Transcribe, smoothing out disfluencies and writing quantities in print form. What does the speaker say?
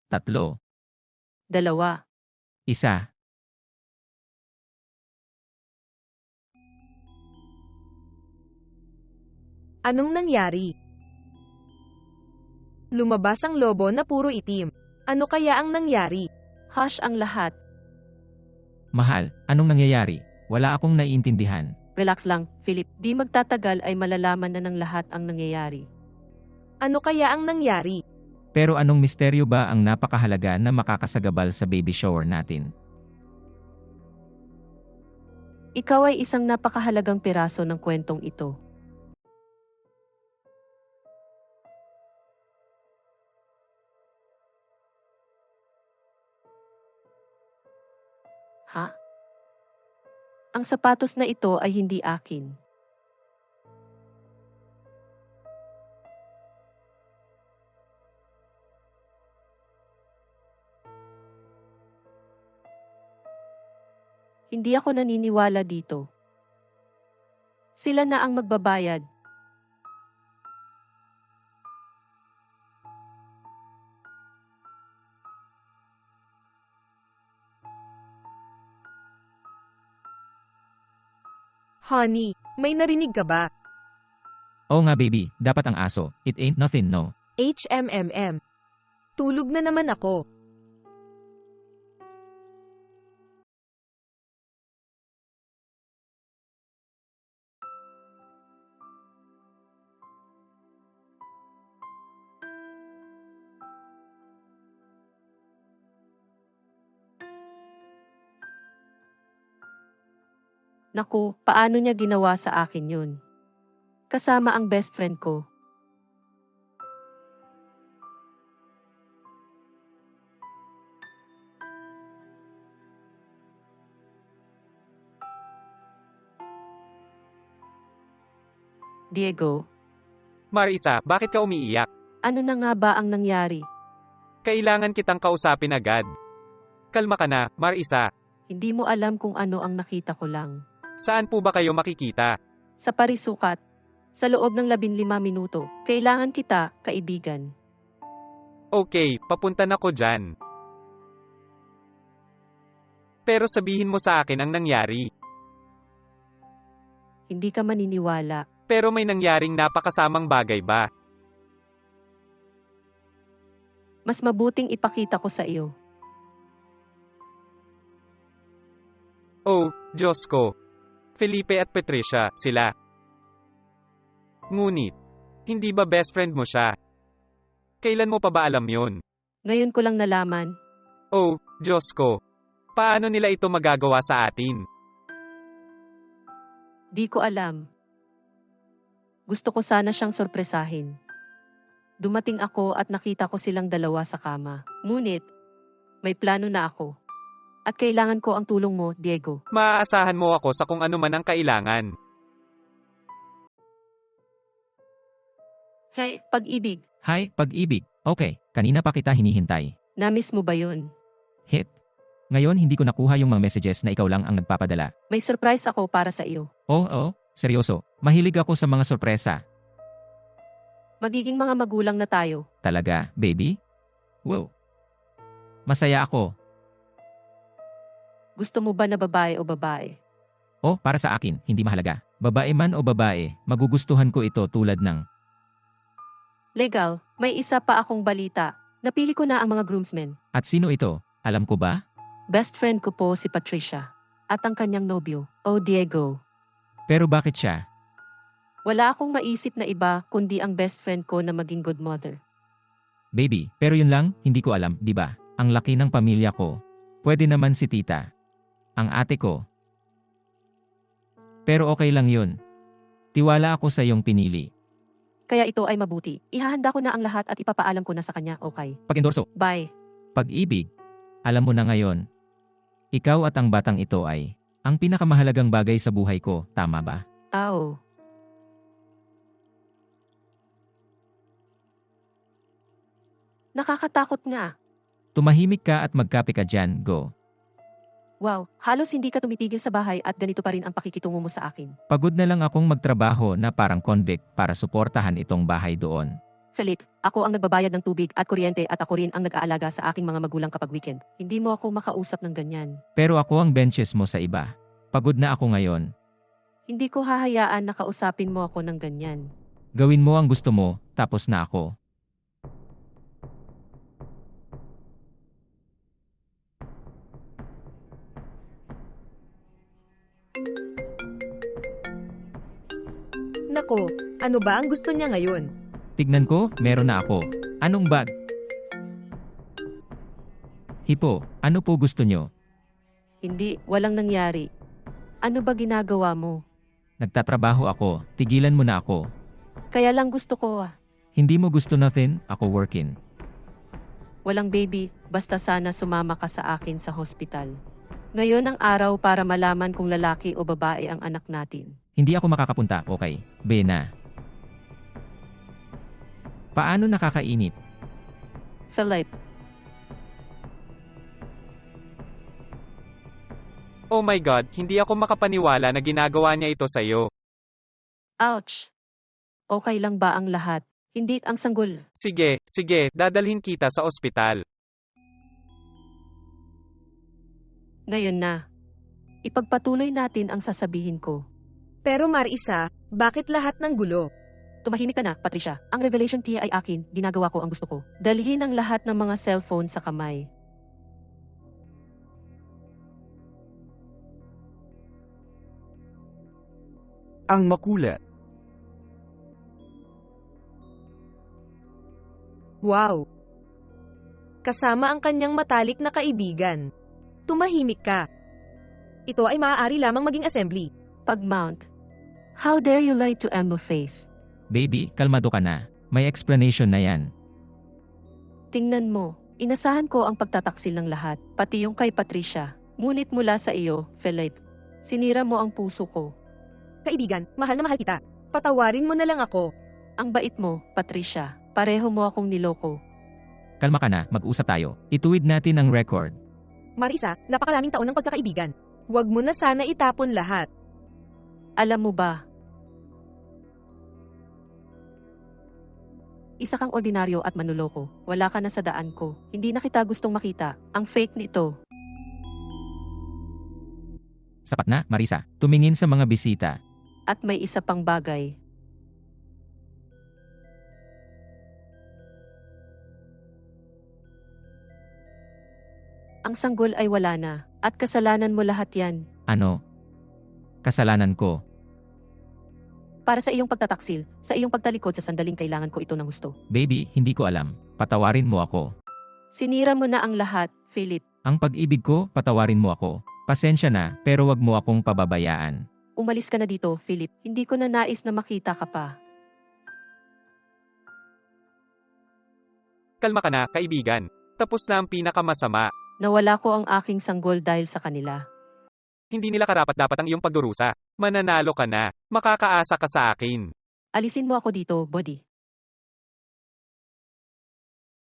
3, Dalawa. 1. Anong nangyari? Lumabas ang lobo na puro itim. Ano kaya ang nangyari? Hush ang lahat. Mahal, anong nangyayari? Wala akong naiintindihan. Relax lang, Philip. Di magtatagal ay malalaman na ng lahat ang nangyayari. Ano kaya ang nangyari? Pero anong misteryo ba ang napakahalaga na makakasagabal sa baby shower natin? Ikaw ay isang napakahalagang piraso ng kwentong ito. Ha? Ang sapatos na ito ay hindi akin. Hindi ako naniniwala dito. Sila na ang magbabayad. Honey, may narinig ka ba? Oo nga baby, dapat ang aso. It ain't nothing, no? HMMM. Tulog na naman ako. Naku, paano niya ginawa sa akin yun? Kasama ang best friend ko. Diego, Marisa, bakit ka umiiyak? ano na nga ba ang nangyari? Kailangan kitang kausapin agad. Kalma ka na, Marisa. Hindi mo alam kung ano ang nakita ko lang. Saan po ba kayo makikita? Sa parisukat, sa loob ng 15 minuto, kailangan kita, kaibigan. Okay, papunta na ko dyan. Pero sabihin mo sa akin ang nangyari. Hindi ka maniniwala. Pero may nangyaring napakasamang bagay ba? Mas mabuting ipakita ko sa iyo. Oh, Diyos ko. Felipe at Patricia, sila. Ngunit, hindi ba best friend mo siya? Kailan mo pa ba alam yun? Ngayon ko lang nalaman. Oh, Diyos ko. Paano nila ito magagawa sa atin? Di ko alam. Gusto ko sana siyang sorpresahin. Dumating ako at nakita ko silang dalawa sa kama. Ngunit, may plano na ako. At kailangan ko ang tulong mo, Diego. Maaasahan mo ako sa kung ano man ang kailangan. Hey, pag-ibig. Hi, pag-ibig. Okay, kanina pa kita hinihintay. Namiss mo ba yun? Hit. Ngayon hindi ko nakuha yung mga messages na ikaw lang ang nagpapadala. May surprise ako para sa iyo. Oo, seryoso. Mahilig ako sa mga sorpresa. Magiging mga magulang na tayo. Talaga, baby? Wow. Masaya ako. Gusto mo ba na babae o babae? Oh, para sa akin, hindi mahalaga. Babae man o babae, magugustuhan ko ito tulad ng... Legal, may isa pa akong balita. Napili ko na ang mga groomsmen. At sino ito? Alam ko ba? Best friend ko po si Patricia. At ang kanyang nobyo, Diego. Pero bakit siya? Wala akong maisip na iba kundi ang best friend ko na maging good mother. Baby, pero yun lang, hindi ko alam, di ba? Ang laki ng pamilya ko. Pwede naman si tita. Ang ate ko. Pero okay lang yun. Tiwala ako sa iyong pinili. Kaya ito ay mabuti. Ihahanda ko na ang lahat at ipapaalam ko na sa kanya, okay? Pag-endorso, Bye. pag-ibig. Alam mo na ngayon. Ikaw at ang batang ito ay ang pinakamahalagang bagay sa buhay ko, tama ba? Oo. Nakakatakot nga. Tumahimik ka at magkape ka dyan, go. Wow, halos hindi ka tumitigil sa bahay at ganito pa rin ang pakikitungo mo sa akin. Pagod na lang akong magtrabaho na parang convict para suportahan itong bahay doon. Philip, ako ang nagbabayad ng tubig at kuryente at ako rin ang nag-aalaga sa aking mga magulang kapag weekend. Hindi mo ako makausap ng ganyan. Pero ako ang benches mo sa iba. Pagod na ako ngayon. Hindi ko hahayaan na kausapin mo ako ng ganyan. Gawin mo ang gusto mo, tapos na ako. Nako, ano ba ang gusto niya ngayon? Tignan ko, meron na ako. Anong bag? Hipo, ano po gusto nyo? Hindi, walang nangyari. Ano ba ginagawa mo? Nagtatrabaho ako, tigilan mo na ako. Kaya lang gusto ko Hindi mo gusto nothing, ako working. Walang baby, basta sana sumama ka sa akin sa hospital. Ngayon ang araw para malaman kung lalaki o babae ang anak natin. Hindi ako makakapunta, okay? Bena. Paano nakakainip? Philip, Oh my God, hindi ako makapaniwala na ginagawa niya ito sa'yo. ouch! Okay lang ba ang lahat? Hindi ang sanggol. Sige, dadalhin kita sa ospital. Ngayon na. Ipagpatuloy natin ang sasabihin ko. Pero Marisa, bakit lahat ng gulo? Tumahimik ka na, Patricia. Ang revelation tea ay akin, ginagawa ko ang gusto ko. Dalhin ang lahat ng mga cellphone sa kamay. Ang makulit. Wow! Kasama ang kanyang matalik na kaibigan. Tumahimik ka. Ito ay maaari lamang maging assembly. Pag-mount. How dare you lie to Emma face? Baby, kalmado ka na. May explanation na yan. Tingnan mo, inasahan ko ang pagtataksil ng lahat, pati yung kay Patricia. Ngunit mula sa iyo, Philip, sinira mo ang puso ko. Kaibigan, mahal na mahal kita. Patawarin mo na lang ako. Ang bait mo, Patricia. Pareho mo akong niloko. Kalma ka na, mag-usap tayo. Ituwid natin ang record. Marisa, napakaraming taon ng pagkakaibigan. Huwag mo na sana itapon lahat. Alam mo ba? Isa kang ordinaryo at manloloko. Wala ka na sa daan ko. Hindi na kita gustong makita. Ang fake nito. Sapat na, Marisa. Tumingin sa mga bisita. At may isa pang bagay. Ang sanggol ay wala na. At kasalanan mo lahat yan. Ano? Kasalanan ko. Para sa iyong pagtataksil, sa iyong pagtalikod sa sandaling kailangan ko ito ng gusto. Baby, hindi ko alam. Patawarin mo ako. Sinira mo na ang lahat, Philip. Ang pag-ibig ko, patawarin mo ako. Pasensya na, pero wag mo akong pababayaan. Umalis ka na dito, Philip. Hindi ko na nais na makita ka pa. Kalma ka na, kaibigan. Tapos na ang pinakamasama. Nawala ko ang aking sanggol dahil sa kanila. Hindi nila karapat-dapat ang iyong pagdurusa. Mananalo ka na. Makakaasa ka sa akin. Alisin mo ako dito, Body.